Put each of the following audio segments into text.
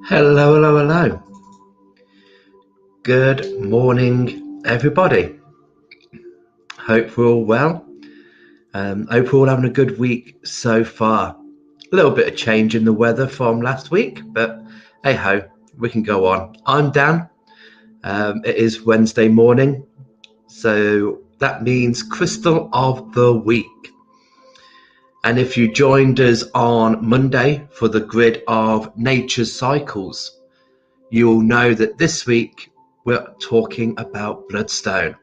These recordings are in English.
Hello, hello, hello. Good morning, everybody. Hope we're all well. Hope we're all having a good week so far. A little bit of change in the weather from last week, but hey ho, we can go on. I'm Dan. It is Wednesday morning, so that means Crystal of the Week. And if you joined us on Monday for the grid of nature's cycles, you'll know that this week we're talking about Bloodstone.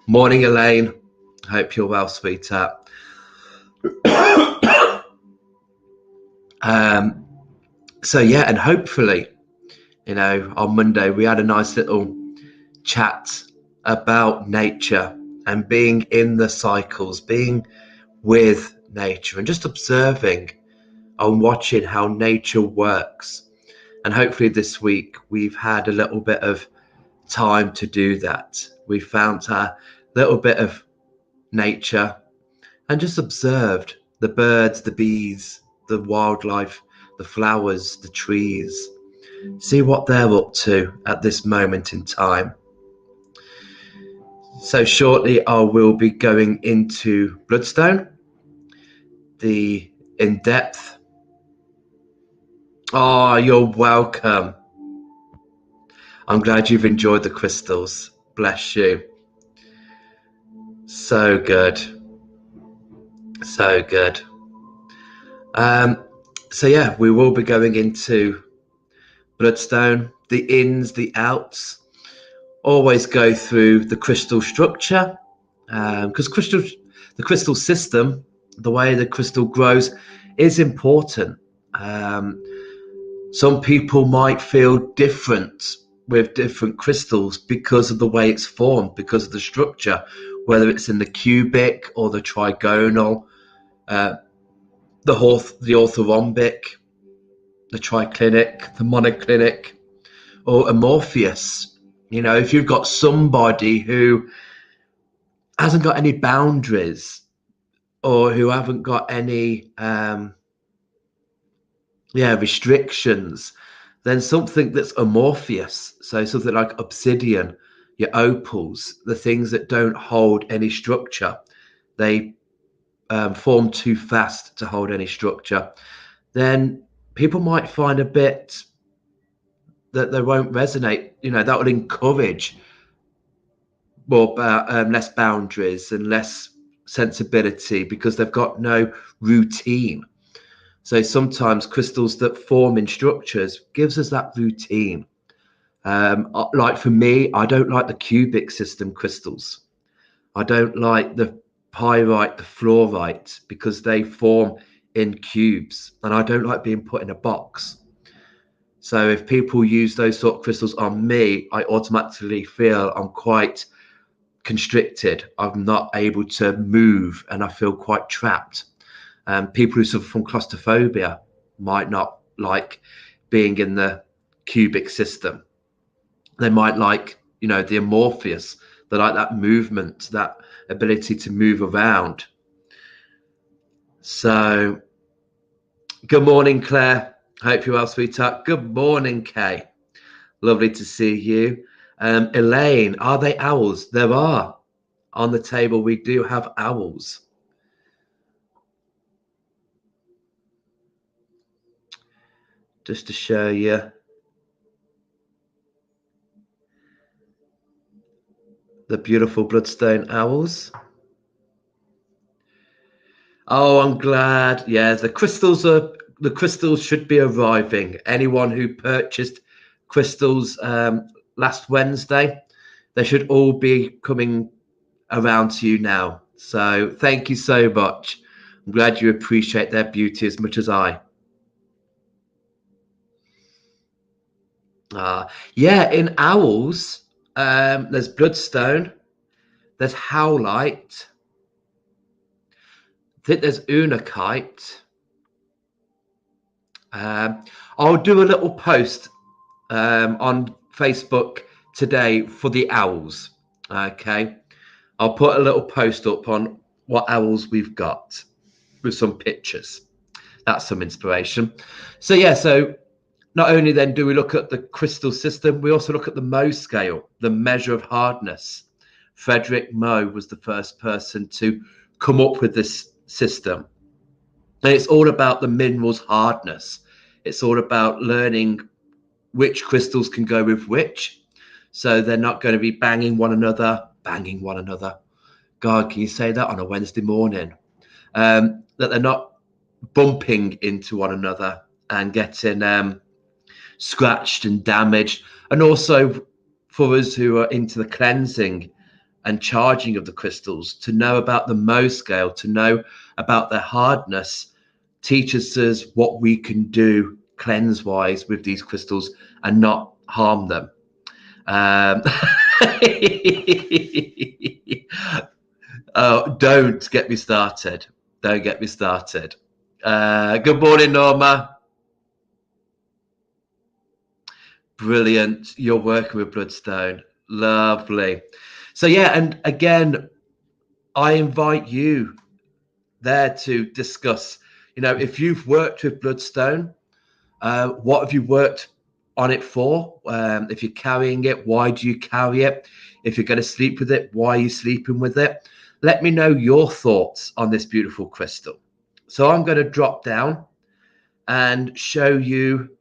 Morning, Elaine. Hope you're well, sweetheart. So yeah, and hopefully, on Monday we had a nice little chat about nature and being in the cycles, being with nature and just observing and watching how nature works. And hopefully this week we've had a little bit of time to do that. We found a little bit of nature and just observed the birds, the bees, the wildlife, the flowers, the trees, see what they're up to at this moment in time. So shortly I will be going into Bloodstone, the in-depth. Oh, you're welcome. I'm glad you've enjoyed the crystals. Bless you. So good. So good. So yeah, we will be going into Bloodstone, the ins, the outs. Always go through the crystal structure, because the crystal system, the way the crystal grows, is important. Some people might feel different with different crystals because of the way it's formed, because of the structure, whether it's in the cubic or the trigonal, the orthorhombic, the triclinic, the monoclinic, or amorphous. If you've got somebody who hasn't got any boundaries or who haven't got any restrictions, then something that's amorphous, so something like obsidian, your opals, the things that don't hold any structure, they form too fast to hold any structure, then people might find a bit that they won't resonate. That will encourage more less boundaries and less sensibility because they've got no routine. So sometimes crystals that form in structures gives us that routine. Like for me, I don't like the cubic system crystals. I don't like the pyrite, the fluorite, because they form in cubes, and I don't like being put in a box. So if people use those sort of crystals on me, I automatically feel I'm quite constricted. I'm not able to move, and I feel quite trapped. People who suffer from claustrophobia might not like being in the cubic system. They might like, the amorphous. They like that movement, that ability to move around. So, good morning, Claire. Hope you're well, sweetheart. Good morning, Kay. Lovely to see you. Elaine, are they owls? There are. On the table, we do have owls. Just to show you the beautiful Bloodstone owls. Oh, I'm glad. Yeah, the crystals should be arriving. Anyone who purchased crystals last Wednesday, they should all be coming around to you now. So thank you so much. I'm glad you appreciate their beauty as much as I. Yeah, in owls, there's Bloodstone, there's Howlite, I think there's Unakite. I'll do a little post on Facebook today for the owls. Okay, I'll put a little post up on what owls we've got with some pictures. That's some inspiration. So yeah, so not only then do we look at the crystal system, we also look at the Mohs scale, the measure of hardness. Frederick Mohs was the first person to come up with this system. And it's all about the mineral's hardness. It's all about learning which crystals can go with which. So they're not going to be banging one another. God, can you say that on a Wednesday morning? That they're not bumping into one another and getting scratched and damaged. And also for us who are into the cleansing and charging of the crystals, to know about the Mohs scale, to know about their hardness, teaches us what we can do cleanse-wise with these crystals and not harm them. Oh, don't get me started. Don't get me started. Good morning, Norma. Brilliant. You're working with Bloodstone. Lovely. So yeah, and again, I invite you there to discuss, if you've worked with Bloodstone, what have you worked on it for? If you're carrying it, why do you carry it? If you're going to sleep with it, why are you sleeping with it? Let me know your thoughts on this beautiful crystal. So I'm going to drop down and show you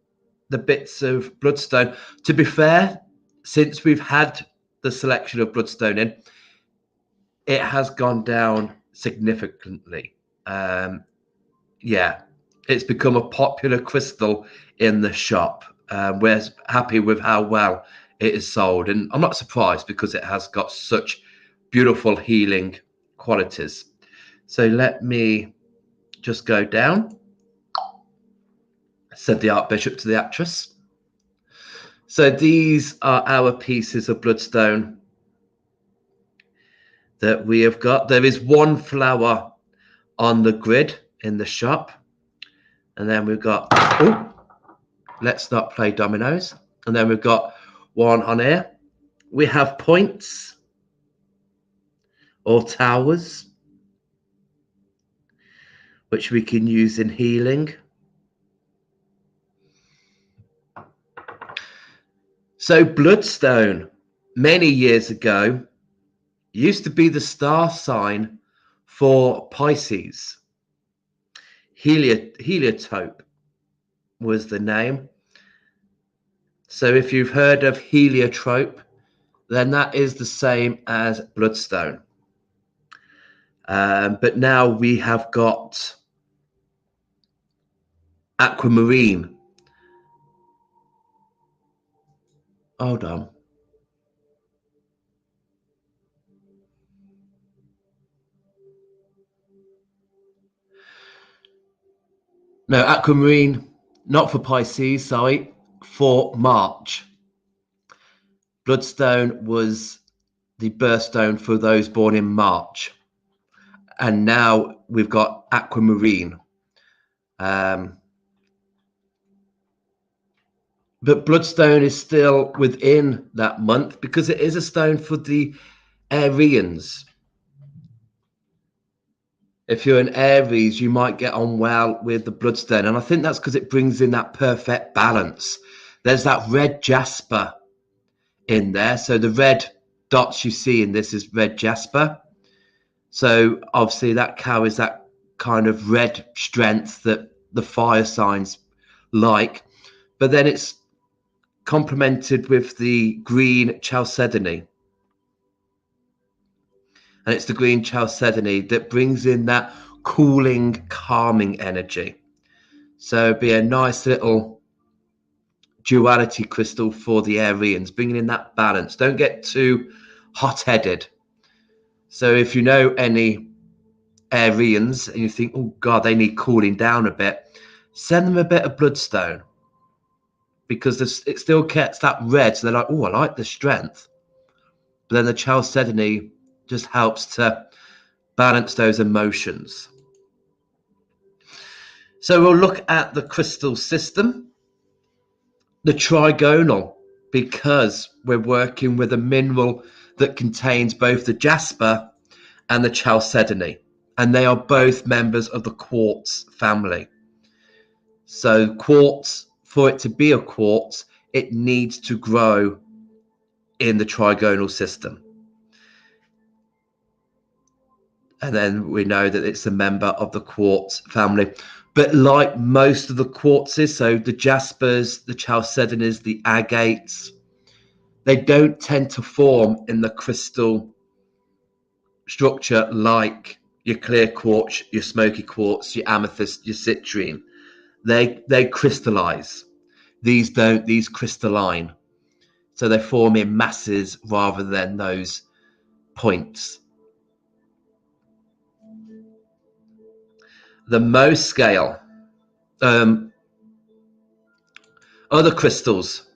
the bits of Bloodstone. To be fair, since we've had the selection of Bloodstone in, it has gone down significantly. Yeah, it's become a popular crystal in the shop. We're happy with how well it is sold, and I'm not surprised because it has got such beautiful healing qualities. So let me just go down, said the Archbishop to the actress. So these are our pieces of Bloodstone that we have got. There is one flower on the grid in the shop, and then we've got, let's not play dominoes, and then we've got one on here. We have points or towers, which we can use in healing. So Bloodstone, many years ago, used to be the star sign for Pisces. Heliotrope was the name. So if you've heard of heliotrope, then that is the same as Bloodstone. But now we have got aquamarine. Hold on. No, aquamarine, not for Pisces, sorry, for March. Bloodstone was the birthstone for those born in March. And now we've got aquamarine. But Bloodstone is still within that month because it is a stone for the Arians. If you're an Aries, you might get on well with the Bloodstone. And I think that's because it brings in that perfect balance. There's that red Jasper in there. So the red dots you see in this is red Jasper. So obviously that carries that kind of red strength that the fire signs like. But then it's complemented with the green chalcedony. And it's the green chalcedony that brings in that cooling, calming energy. So it'd be a nice little duality crystal for the Arians, bringing in that balance. Don't get too hot-headed. So if you know any Arians and you think, oh God, they need cooling down a bit, send them a bit of Bloodstone, because it still gets that red. So they're like, oh, I like the strength. But then the chalcedony just helps to balance those emotions. So we'll look at the crystal system, the trigonal, because we're working with a mineral that contains both the Jasper and the chalcedony, and they are both members of the quartz family. So quartz for it to be a quartz, it needs to grow in the trigonal system. And then we know that it's a member of the quartz family. But like most of the quartzes, so the Jaspers, the chalcedonies, the agates, they don't tend to form in the crystal structure like your clear quartz, your smoky quartz, your amethyst, your citrine. They crystallize. These don't, these crystalline. So they form in masses rather than those points. The Mohs scale, other crystals.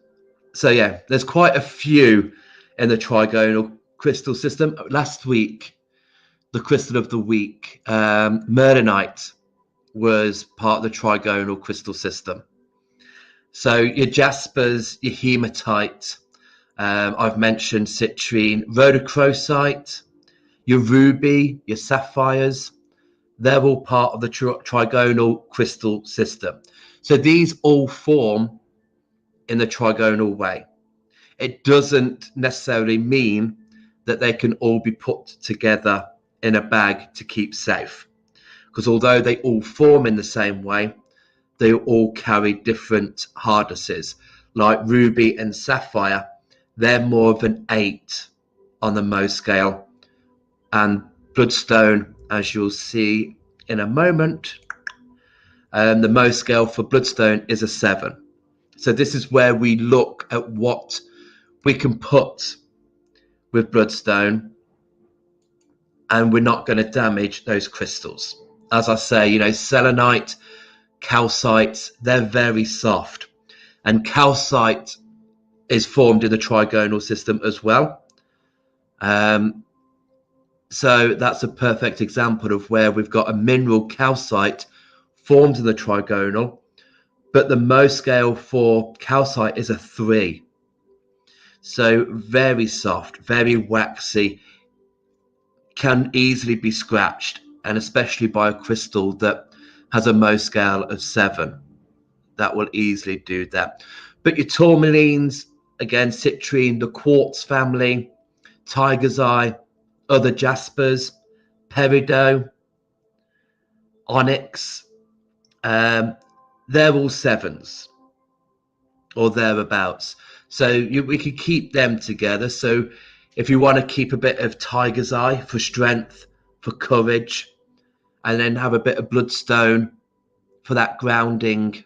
So yeah, there's quite a few in the trigonal crystal system. Last week, the crystal of the week, Murdenite, was part of the trigonal crystal system. So your Jaspers, your hematite, I've mentioned citrine, rhodochrosite, your ruby, your sapphires, they're all part of the trigonal crystal system. So these all form in the trigonal way. It doesn't necessarily mean that they can all be put together in a bag to keep safe, because although they all form in the same way, they all carry different hardnesses. Like ruby and sapphire, they're more of an 8 on the Mohs scale, and bloodstone, as you'll see in a moment, the Mohs scale for bloodstone is a 7. So this is where we look at what we can put with bloodstone, and we're not going to damage those crystals. As I say, you know, selenite, calcite, they're very soft, and calcite is formed in the trigonal system as well. So that's a perfect example of where we've got a mineral calcite formed in the trigonal, but the Mohs scale for calcite is a 3. So very soft, very waxy, can easily be scratched, and especially by a crystal that has a Mohs scale of 7. That will easily do that. But your tourmalines, again, citrine, the quartz family, tiger's eye, other jaspers, peridot, onyx, they're all 7s or thereabouts. So we could keep them together. So if you want to keep a bit of tiger's eye for strength, for courage, and then have a bit of bloodstone for that grounding,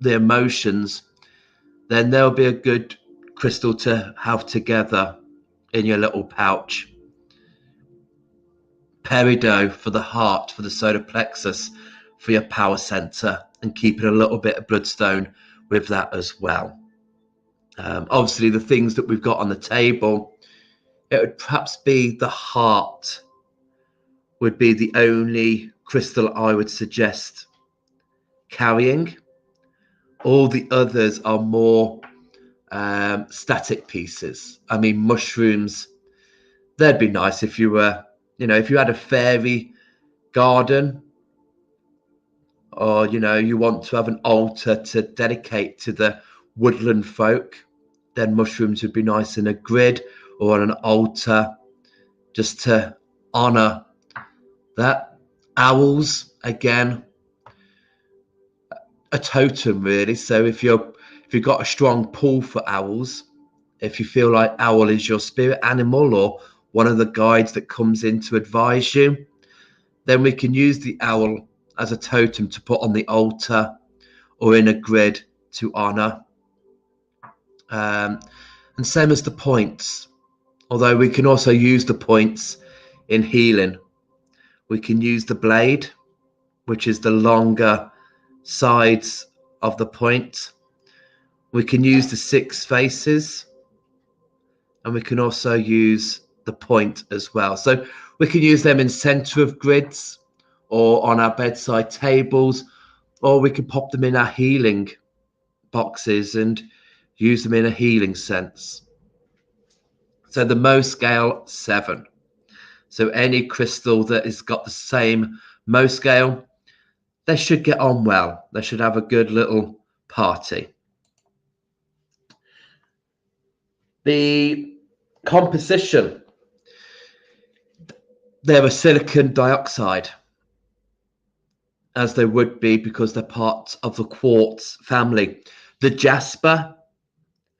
the emotions, then there'll be a good crystal to have together in your little pouch. Peridot for the heart, for the solar plexus, for your power center, and keeping a little bit of bloodstone with that as well. Obviously, the things that we've got on the table, it would perhaps be the heart would be the only crystal I would suggest carrying. All the others are more static pieces. I mean, mushrooms, they'd be nice if you were, you know, if you had a fairy garden, or, you know, you want to have an altar to dedicate to the woodland folk, then mushrooms would be nice in a grid or on an altar just to honor that. Owls, again, a totem really. So if you've got a strong pull for owls, if you feel like owl is your spirit animal or one of the guides that comes in to advise you, then we can use the owl as a totem to put on the altar or in a grid to honor. And same as the points, although we can also use the points in healing. We can use the blade, which is the longer sides of the point. We can use the 6 faces, and we can also use the point as well. So we can use them in center of grids or on our bedside tables, or we can pop them in our healing boxes and use them in a healing sense. So the Mohs scale 7. So any crystal that has got the same Mohs scale, they should get on well. They should have a good little party. The composition, they're a silicon dioxide, as they would be because they're part of the quartz family. The Jasper,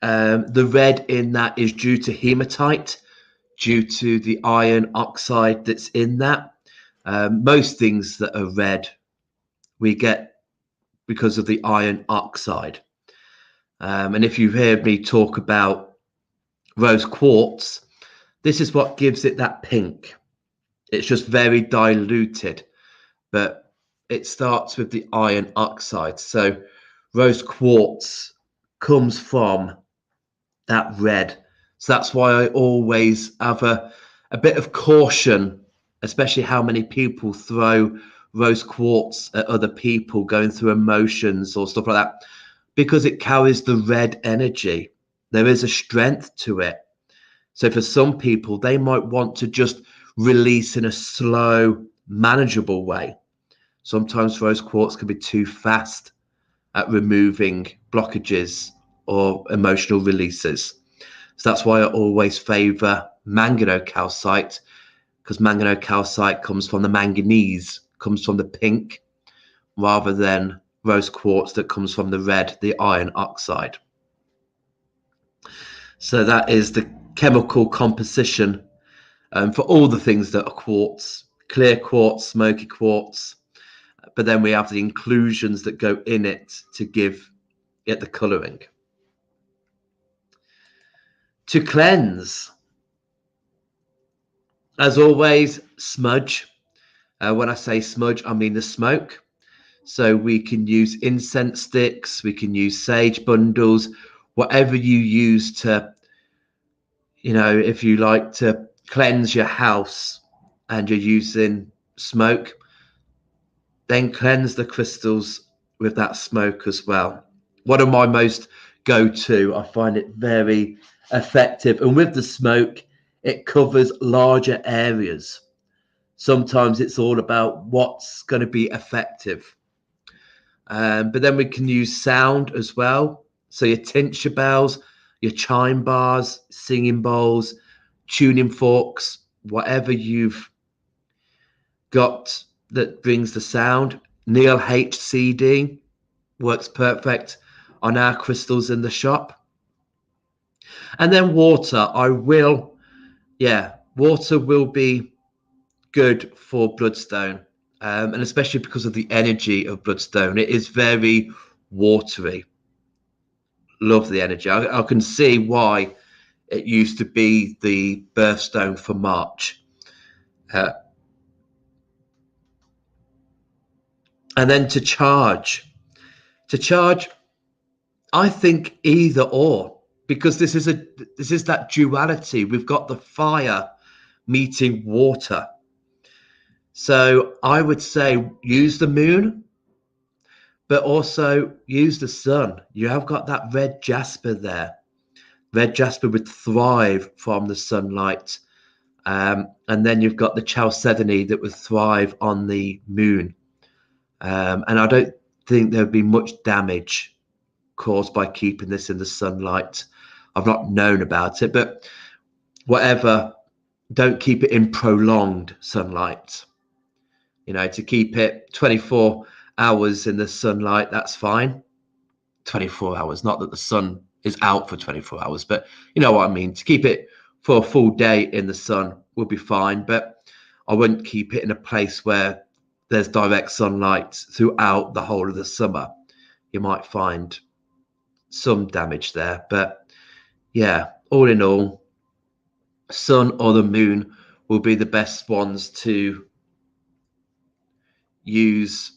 the red in that is due to hematite, due to the iron oxide that's in that. Most things that are red we get because of the iron oxide. And if you've heard me talk about rose quartz, this is what gives it that pink. It's just very diluted, but it starts with the iron oxide. So rose quartz comes from that red. So that's why I always have a bit of caution, especially how many people throw rose quartz at other people going through emotions or stuff like that, because it carries the red energy. There is a strength to it. So for some people, they might want to just release in a slow, manageable way. Sometimes rose quartz can be too fast at removing blockages or emotional releases. So that's why I always favor manganocalcite, because manganocalcite comes from the manganese, comes from the pink, rather than rose quartz that comes from the red, the iron oxide. So that is the chemical composition for all the things that are quartz: clear quartz, smoky quartz. But then we have the inclusions that go in it to give it the colouring. To cleanse, as always, smudge. When I say smudge, I mean the smoke. So we can use incense sticks, we can use sage bundles, whatever you use to, if you like to cleanse your house and you're using smoke, then cleanse the crystals with that smoke as well. One of my most go-to, I find it very effective. And with the smoke, it covers larger areas. Sometimes it's all about what's going to be effective. But then we can use sound as well. So your tincture bells, your chime bars, singing bowls, tuning forks, whatever you've got that brings the sound. Neil HCD works perfect on our crystals in the shop. And then water, water will be good for Bloodstone. And especially because of the energy of Bloodstone, it is very watery. Love the energy. I can see why it used to be the birthstone for March. And then to charge, I think either or, because this is that duality. We've got the fire meeting water. So I would say use the moon, but also use the sun. You have got that red jasper there. Red jasper would thrive from the sunlight. And then you've got the chalcedony that would thrive on the moon. And I don't think there would be much damage caused by keeping this in the sunlight. I've not known about it, but whatever, don't keep it in prolonged sunlight. To keep it 24 hours in the sunlight, that's fine. 24 hours, not that the sun is out for 24 hours, but you know what I mean. To keep it for a full day in the sun would be fine, but I wouldn't keep it in a place where there's direct sunlight throughout the whole of the summer. You might find some damage there, but yeah, all in all, sun or the moon will be the best ones to use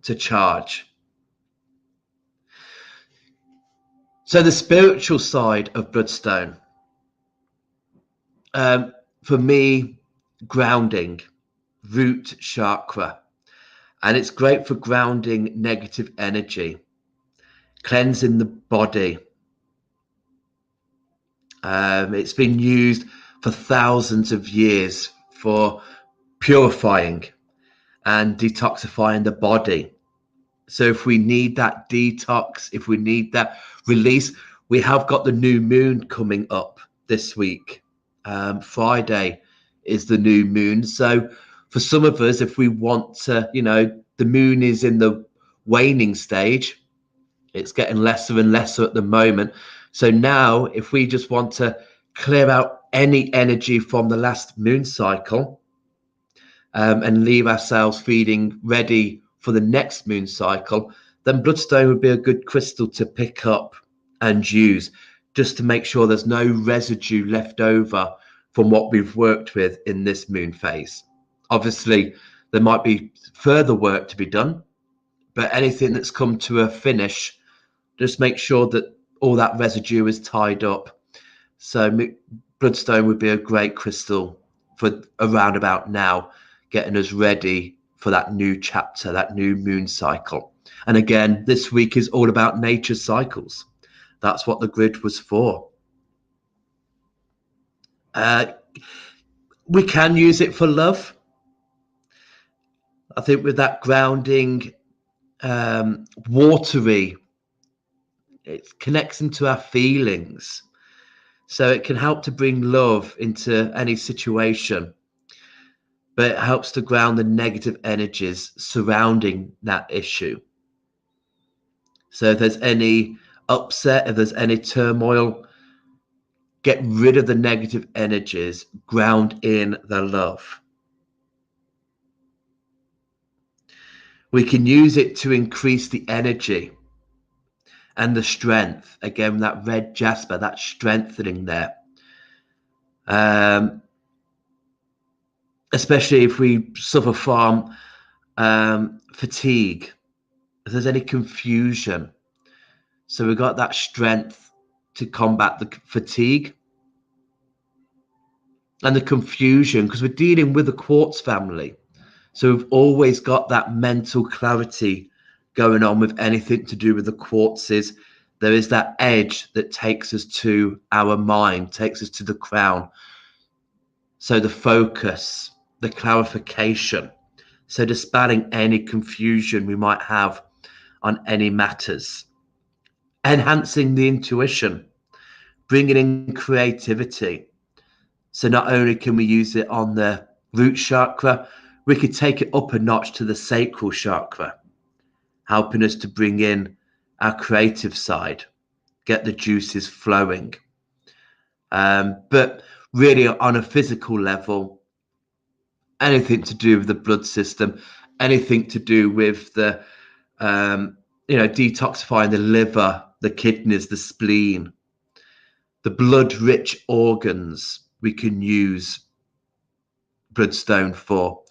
to charge. So the spiritual side of Bloodstone, for me, grounding, root chakra, and it's great for grounding negative energy, cleansing the body. It's been used for thousands of years for purifying, and detoxifying the body. So if we need that detox, if we need that release, we have got the new moon coming up this week. Friday is the new moon. So for some of us, if we want to, the moon is in the waning stage. It's getting lesser and lesser at the moment. So now if we just want to clear out any energy from the last moon cycle, and leave ourselves feeling ready for the next moon cycle, then Bloodstone would be a good crystal to pick up and use, just to make sure there's no residue left over from what we've worked with in this moon phase. Obviously, there might be further work to be done, but anything that's come to a finish, just make sure that all that residue is tied up. So Bloodstone would be a great crystal for around about now, getting us ready for that new chapter, that new moon cycle. And again, this week is all about nature cycles. That's what the grid was for. We can use it for love. I think with that grounding, watery, it connects into our feelings. So it can help to bring love into any situation, but it helps to ground the negative energies surrounding that issue. So if there's any upset, if there's any turmoil, get rid of the negative energies, ground in the love. We can use it to increase the energy and the strength. Again, that red jasper, that strengthening there. Especially if we suffer from fatigue, if there's any confusion. So we've got that strength to combat the fatigue and the confusion, because we're dealing with the quartz family. So we've always got that mental clarity going on with anything to do with the quartzes. There is that edge that takes us to our mind, takes us to the crown. So the focus, the clarification. So dispelling any confusion we might have on any matters. Enhancing the intuition, bringing in creativity. So not only can we use it on the root chakra, we could take it up a notch to the sacral chakra, helping us to bring in our creative side, get the juices flowing. But really on a physical level, anything to do with the blood system, anything to do with the, detoxifying the liver, the kidneys, the spleen, the blood-rich organs, we can use Bloodstone for.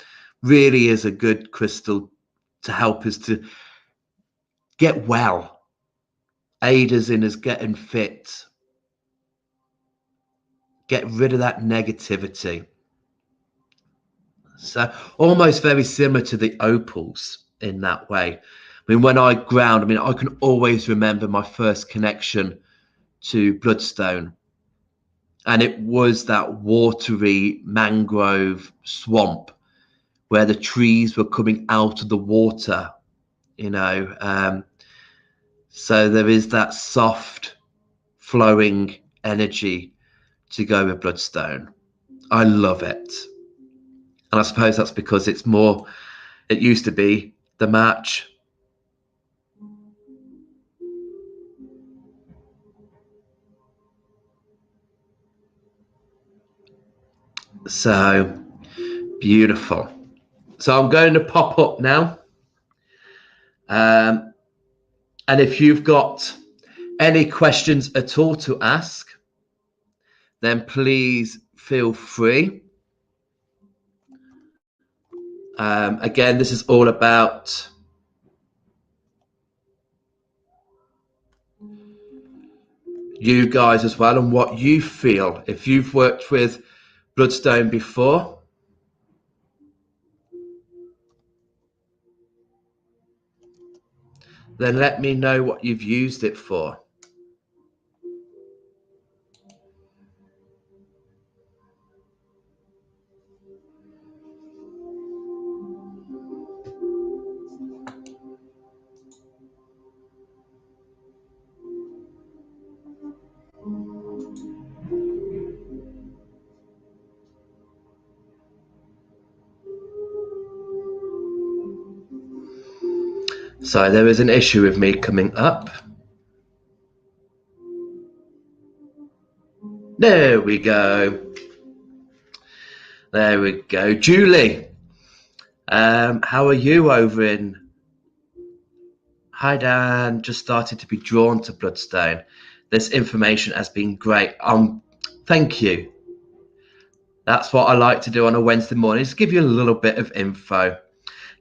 Really is a good crystal to help us to get well, aid us in us getting fit, get rid of that negativity. So almost very similar to the opals in that way. I mean, when I ground, I can always remember my first connection to Bloodstone, and it was that watery mangrove swamp where the trees were coming out of the water, so there is that soft flowing energy to go with Bloodstone. I love it. And I suppose that's because it used to be the match. So beautiful. So I'm going to pop up now. And if you've got any questions at all to ask, then please feel free. Again, this is all about you guys as well and what you feel. If you've worked with Bloodstone before, then let me know what you've used it for. So there is an issue with me coming up. There we go. There we go. Julie, how are you over in... Hi, Dan. Just started to be drawn to Bloodstone. This information has been great. Thank you. That's what I like to do on a Wednesday morning, is give you a little bit of info.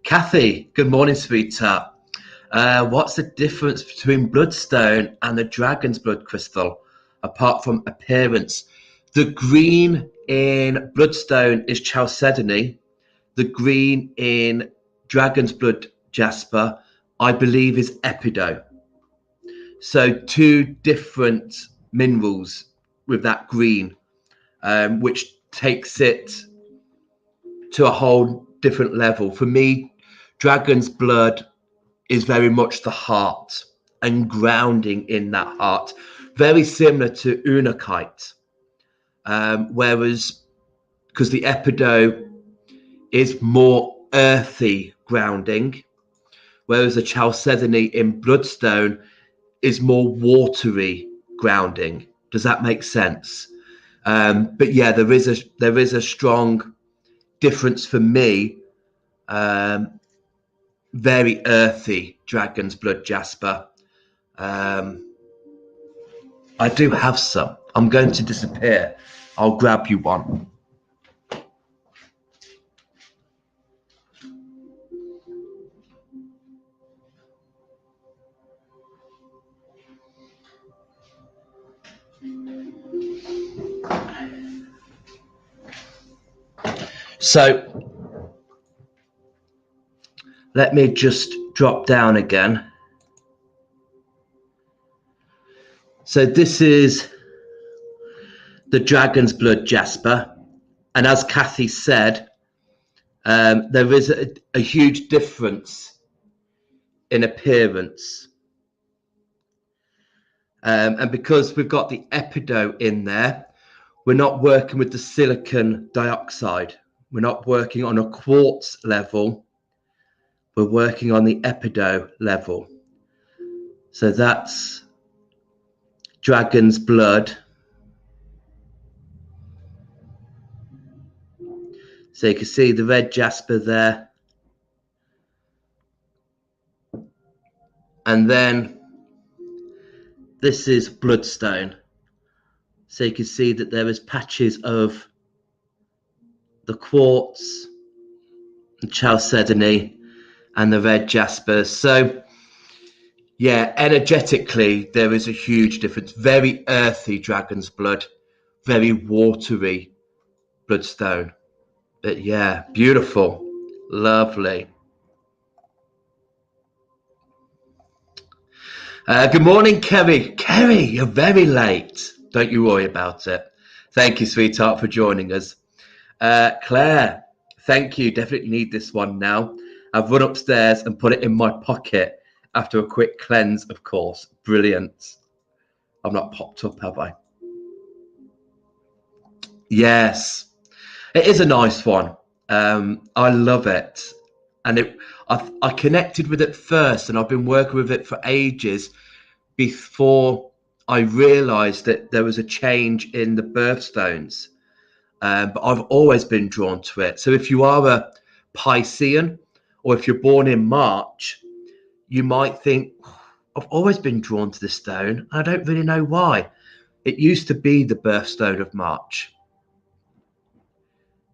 Cathy, good morning, sweetheart. What's the difference between Bloodstone and the Dragon's Blood crystal, apart from appearance? The green in Bloodstone is chalcedony. The green in Dragon's Blood, Jasper, I believe, is epido. So 2 different minerals with that green, which takes it to a whole different level. For me, Dragon's Blood is very much the heart and grounding in that heart, very similar to Unakite, whereas because the epido is more earthy grounding, whereas the chalcedony in Bloodstone is more watery grounding. Does that make sense? But yeah, there is a strong difference for me. Very earthy Dragon's Blood, Jasper. I do have some. I'm going to disappear. I'll grab you one. So let me just drop down again. So this is the Dragon's Blood, Jasper. And as Cathy said, there is a huge difference in appearance. And because we've got the epido in there, we're not working with the silicon dioxide. We're not working on a quartz level. We're working on the epido level. So that's Dragon's Blood. So you can see the red jasper there. And then this is Bloodstone. So you can see that there is patches of the quartz, the chalcedony, and the red jasper. So yeah, energetically, there is a huge difference. Very earthy Dragon's Blood, very watery Bloodstone. But yeah, beautiful, lovely. Good morning, Kerry. Kerry, you're very late. Don't you worry about it. Thank you, sweetheart, for joining us. Claire, thank you. Definitely need this one now. I've run upstairs and put it in my pocket after a quick cleanse, of course. Brilliant. I've not popped up, have I? Yes, it is a nice one. I love it. And I connected with it first, and I've been working with it for ages before I realized that there was a change in the birthstones. But I've always been drawn to it. So if you are a Piscean, or if you're born in March, you might think, I've always been drawn to this stone. I don't really know why. It used to be the birthstone of March.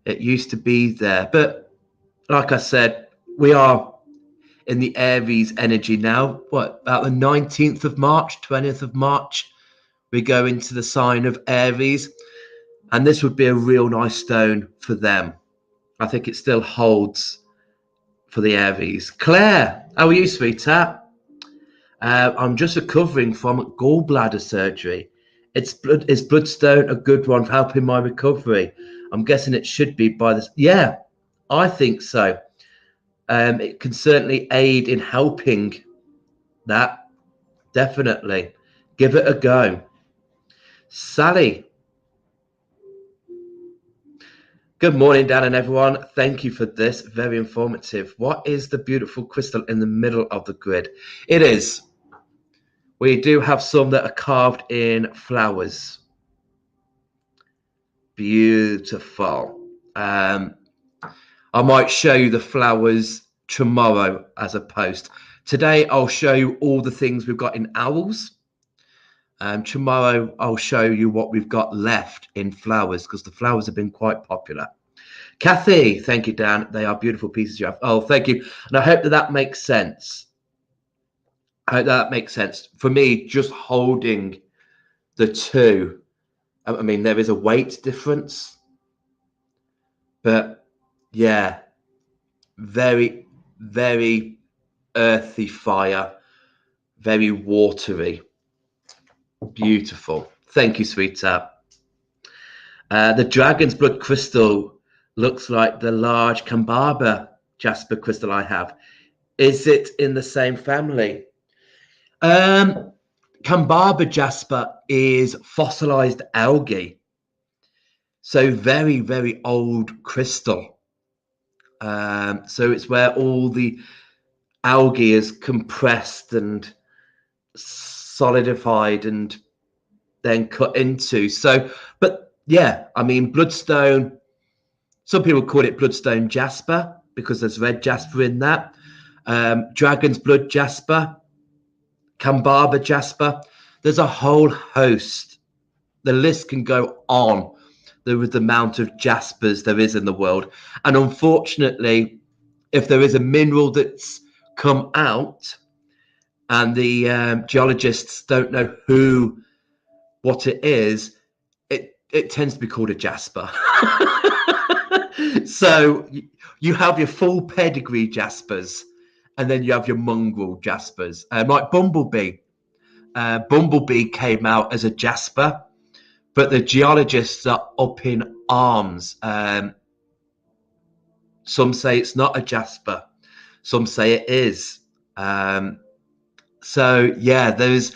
It used to be there. But like I said, we are in the Aries energy now. What, about the 19th of March, 20th of March, we go into the sign of Aries. And this would be a real nice stone for them. I think it still holds for the Aries. Claire, how are you, sweetheart? I'm just recovering from gallbladder surgery. Is Bloodstone a good one for helping my recovery? I'm guessing it should be by this. Yeah, I think so. It can certainly aid in helping that. Definitely. Give it a go. Sally. Good morning, Dan and everyone. Thank you for this. Very informative. What is the beautiful crystal in the middle of the grid? It is. We do have some that are carved in flowers. Beautiful. I might show you the flowers tomorrow as a post. Today, I'll show you all the things we've got in owls. Tomorrow, I'll show you what we've got left in flowers because the flowers have been quite popular. Cathy, thank you, Dan. They are beautiful pieces you have. Oh, thank you. And I hope that makes sense. I hope that makes sense. For me, just holding the two, I mean, there is a weight difference, but yeah, very, very earthy fire, very watery. Beautiful. Thank you, sweetheart. The dragon's blood crystal looks like the large Kambaba Jasper crystal I have. Is it in the same family? Kambaba Jasper is fossilized algae. So very, very old crystal. So it's where all the algae is compressed and solidified and then cut into. So, but yeah, I mean, Bloodstone, some people call it Bloodstone Jasper because there's red Jasper in that. Dragon's Blood Jasper, Kambaba Jasper. There's a whole host. The list can go on with the amount of Jaspers there is in the world. And unfortunately, if there is a mineral that's come out and the geologists don't know what it is, it tends to be called a Jasper. So you have your full pedigree Jaspers, and then you have your mongrel Jaspers. Like Bumblebee. Bumblebee came out as a Jasper, but the geologists are up in arms. Some say it's not a Jasper. Some say it is. So yeah, there is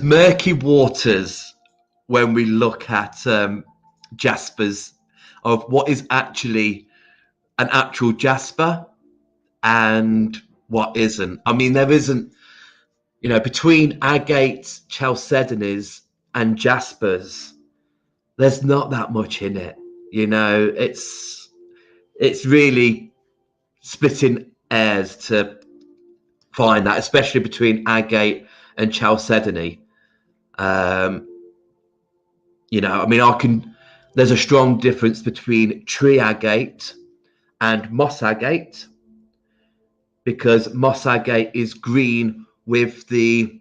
murky waters when we look at Jaspers of what is actually an actual Jasper and what isn't. I mean, there isn't, between agates, chalcedonies, and Jaspers, there's not that much in it. It's really splitting hairs to find that, especially between agate and chalcedony. I mean, there's a strong difference between triagate and mossagate, because mossagate is green with the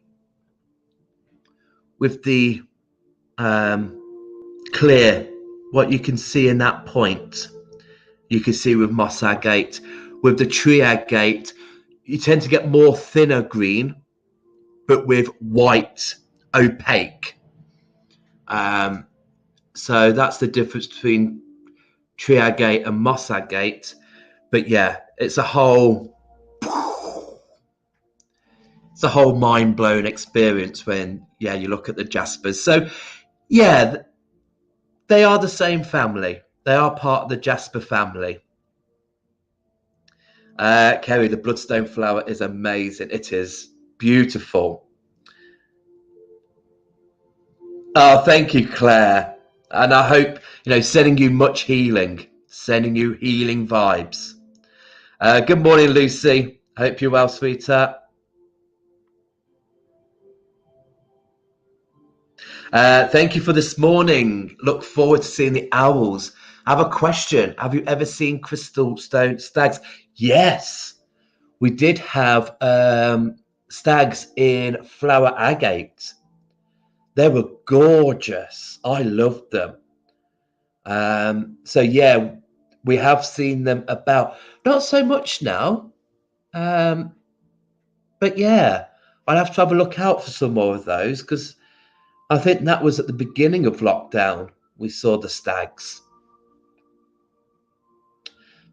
clear, what you can see in that point, you can see with mossagate. With the triagate, you tend to get more thinner green, but with white opaque. So that's the difference between triagate and mossagate. But yeah, it's a whole mind-blown experience when you look at the Jaspers. So yeah, they are the same family. They are part of the Jasper family. Kerry, the bloodstone flower is amazing. It is beautiful. Oh, thank you, Claire. And I hope, sending you much healing, sending you healing vibes. Good morning, Lucy. Hope you're well, sweetheart. Thank you for this morning. Look forward to seeing the owls. I have a question. Have you ever seen crystal stone stags? Yes, we did have stags in flower agate. They were gorgeous. I loved them. So yeah, we have seen them about. Not so much now. But yeah, I'll have to have a look out for some more of those, because I think that was at the beginning of lockdown we saw the stags.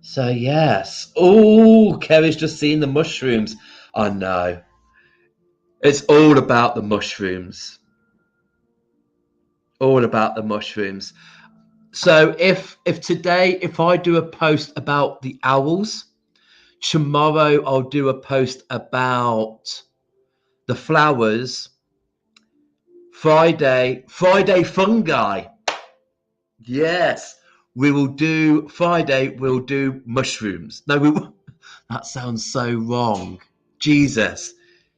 So yes. Oh, Kerry's just seen the mushrooms. I know. It's all about the mushrooms. All about the mushrooms. So if today, if I do a post about the owls, tomorrow I'll do a post about the flowers. Friday fungi. Yes, we will do Friday. We'll do mushrooms. No, we. That sounds so wrong. Jesus.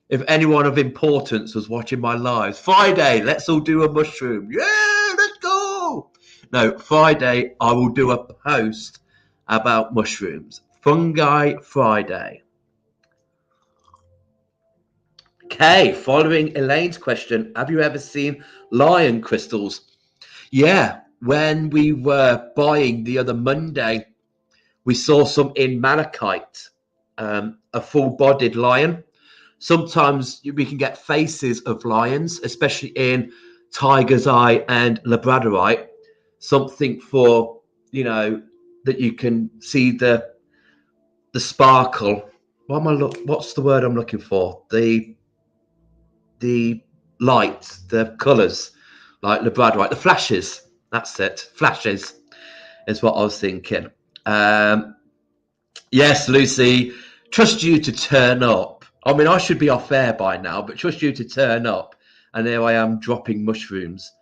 If anyone of importance was watching my lives, Friday, let's all do a mushroom. Yeah, let's go. No, Friday, I will do a post about mushrooms. Fungi Friday. Okay, following Elaine's question, have you ever seen lion crystals? Yeah, when we were buying the other Monday, we saw some in malachite, a full-bodied lion. Sometimes we can get faces of lions, especially in tiger's eye and labradorite. Something for, that you can see the sparkle. What's the word I'm looking for? The light, the colours, like labradorite, the flashes. That's it. Flashes is what I was thinking. Yes, Lucy, trust you to turn up. I mean, I should be off air by now, but trust you to turn up. And there I am dropping mushrooms.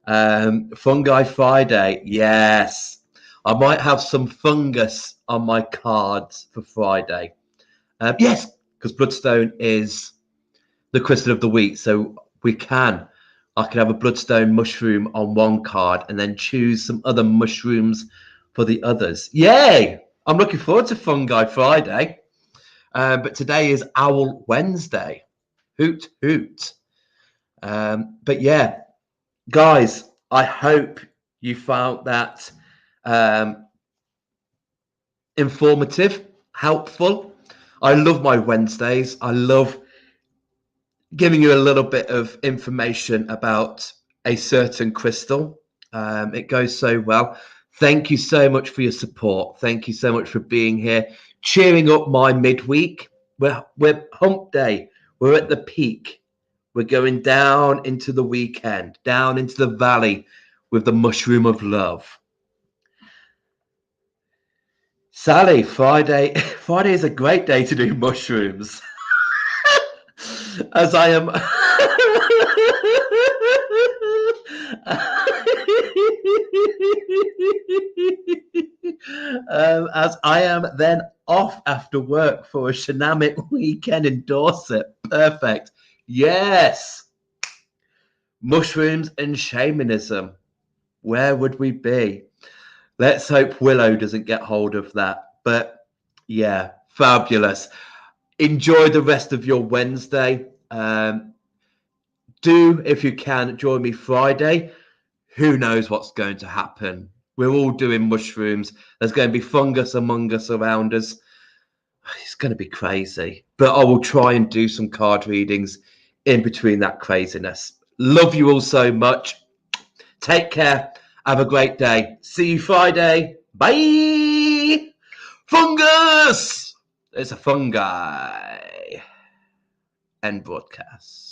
Fungi Friday, yes. I might have some fungus on my cards for Friday. Yes, because Bloodstone is the crystal of the week. So I can have a Bloodstone mushroom on one card and then choose some other mushrooms for the others. Yay! I'm looking forward to Fungi Friday. But today is Owl Wednesday. Hoot, hoot. But yeah, guys, I hope you found that informative, helpful. I love my Wednesdays. I love giving you a little bit of information about a certain crystal. It goes so well. Thank you so much for your support. Thank you so much for being here, cheering up my midweek. We're hump day. We're at the peak. We're going down into the weekend, down into the valley with the mushroom of love. Sally, Friday is a great day to do mushrooms. As I am as I am then off after work for a shamanic weekend in Dorset. Perfect. Yes. Mushrooms and shamanism. Where would we be? Let's hope Willow doesn't get hold of that. But yeah, fabulous. Enjoy the rest of your Wednesday. Do, if you can, join me Friday. Who knows what's going to happen? We're all doing mushrooms. There's going to be fungus among us, around us. It's going to be crazy. But I will try and do some card readings in between that craziness. Love you all so much. Take care. Have a great day. See you Friday. Bye. Fungus. It's a fungi. End broadcast.